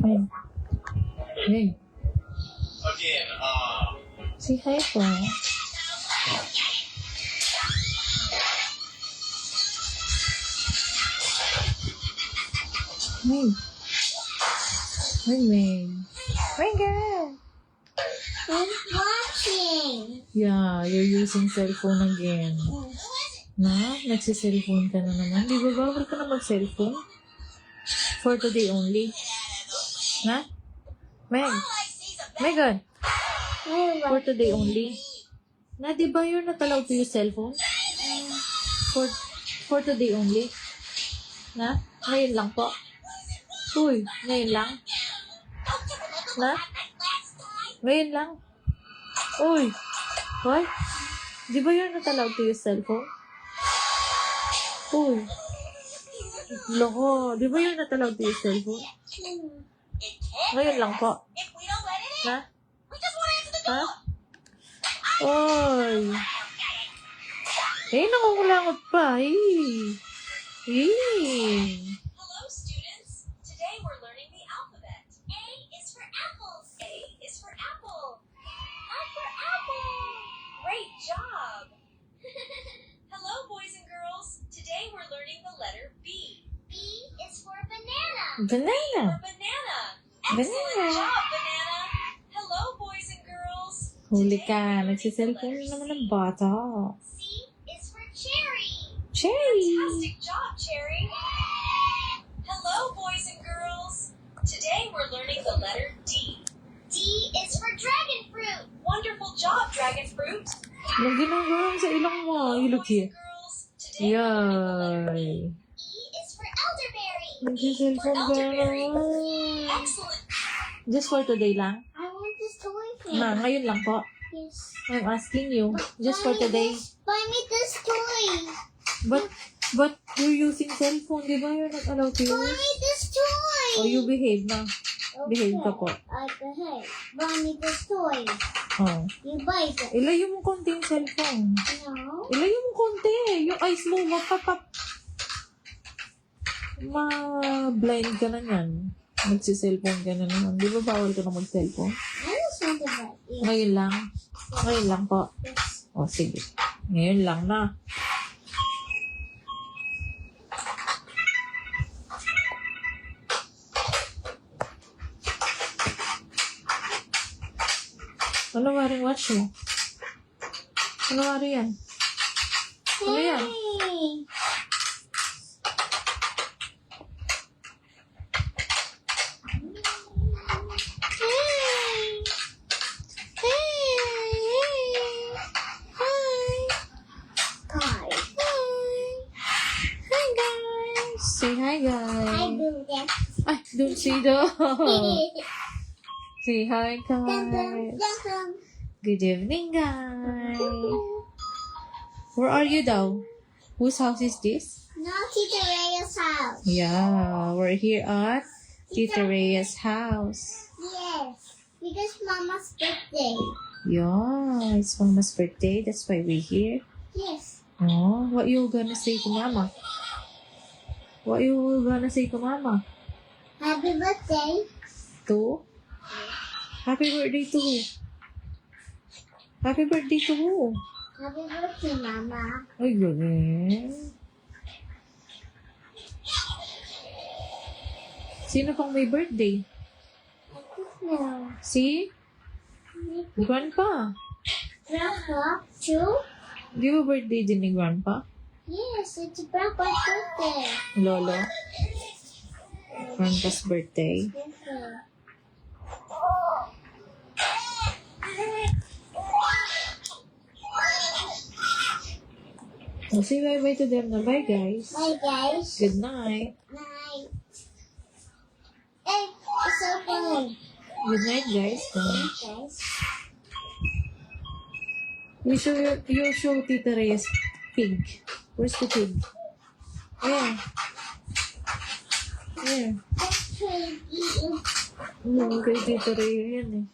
Hey. Hey. Again, Say hi po. Hey. Hey, May. My girl. I'm watching. Yeah, you're using cellphone again. Na? Nagsiselfone ka na naman. Di ba bawal ka na mag-cellphone? For today only. Na? Meg. Megan. For today only. Na, di ba you're not allowed to use cellphone? For today only. Na? Ngayon lang po. Uy, ngayon lang. Na? Ngayon lang. Uy. Hoy. Di ba you're not allowed to use cellphone? Uy. Loko. Di ba you're not allowed to use cellphone? Ngayon lang po. Na? Ha? Uy. Eh, nangungulangot pa. Eh. Hello, students. Today we're learning the alphabet. A is for apples. A is for apple. Up for apple. Great job. Hello, boys and girls. Today we're learning the letter B. B is for banana. Banana. For banana. Excellent Banana. job, banana. Hello, boys and girls. Huli Today ka. we're learning the Nagsiselfone letter naman C. ng bata. C is for cherry. Cherry. Fantastic job, Cherry. Hello, boys and girls. Today we're learning the letter D. D is for dragon fruit. Wonderful job, dragon fruit. Anong ginagawa mo sa ilong mo? You look here. Girls, today we're learning the letter Yay. E is for elderberry. Nagsiselfone ka naman. Excellent. Just for today lang? I want this toy for Na, ngayon lang po. Yes. I'm asking you. Just for today. Buy me this toy. But you're using cellphone, di ba? You're not allowed to Buy use. me this toy. Oh, you behave na. Behave ka po. I behave. Buy me this toy. Oh. You buy it. Ilayo mo konti yung cellphone. No. Ilayo mo konti. Yung eyes mo, mapapap. Ma-blind ka na yan. Magsi-cellphone ka na naman. Di ba bawal ka na mag-cellphone? I just want to buy it. Ngayon lang. Ngayon lang po. Yes. O, sige. Ngayon lang na. Ano waring watch mo? Ano wari yan? Ano yan? Hey. Hi. Hi guys! Say hi I guys! do that. Ay, don't say that! Say hi Dun, dun, guys! dun, dun. Good evening guys! Where are you daw? Whose house is this? No, Tita Rhea's house. Yeah, we're here at Tita Rhea's house. Yes, because Mama's birthday. Yeah, it's Mama's birthday. That's why we're here. Yes. Oh, what you gonna say to Mama? What you gonna say to Mama? Happy birthday. To? Happy birthday to who? Happy birthday to who? Happy birthday, Mama. Ay, galing. Sino pang may birthday? No. Si? Grandpa. Grandpa, too? Di ba birthday din ni Grandpa? Yes, it's Grandpa's birthday. Lolo? Grandpa's birthday. Birthday. Oh, say bye-bye to them na. Bye, guys. Bye, guys. Good night. Night. Hey, it's open. Good night, guys. Guys. You show Tita Reyes pig. Where's the pig? Yeah. Yeah. Okay. Kay Tita Reyes yan eh.